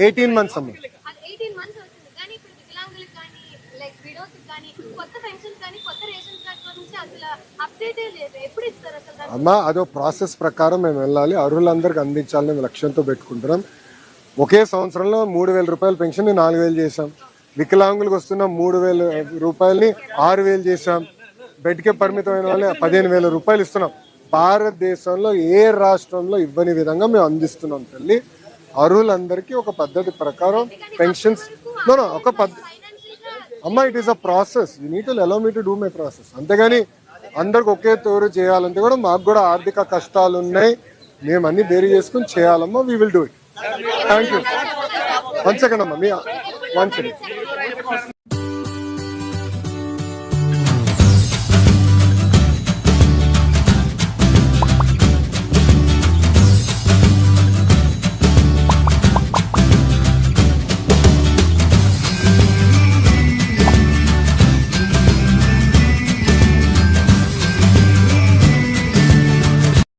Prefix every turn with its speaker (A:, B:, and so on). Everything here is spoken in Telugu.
A: 18 months అమ్మ. అమ్మా అదో ప్రాసెస్ ప్రకారం మేము వెళ్ళాలి, అర్హులందరికి అందించాలని లక్ష్యంతో పెట్టుకుంటున్నాం. ఒకే సంవత్సరంలో 3,000 రూపాయల పెన్షన్ 4,000 చేశాం. వికలాంగులకు వస్తున్న 3,000 రూపాయలని 6,000 చేశాం. బెడ్కే పరిమితమైన వాళ్ళని 15,000 రూపాయలు ఇస్తున్నాం. భారతదేశంలో ఏ రాష్ట్రంలో ఇవ్వని విధంగా మేము అందిస్తున్నాం తల్లి. అర్హులందరికీ ఒక పద్ధతి ప్రకారం పెన్షన్స్ ఒక అమ్మా it is a process. You need to allow me to do my process. అంతేగాని అందరికి ఒకే తోరు చేయాలంటే కూడా మాకు కూడా ఆర్థిక కష్టాలు ఉన్నాయి, మేము అన్ని బేరీ చేసుకుని చేయాలమ్మా. We will do it. Thank you. 1 second అమ్మా, మీ 1 సెకండ్.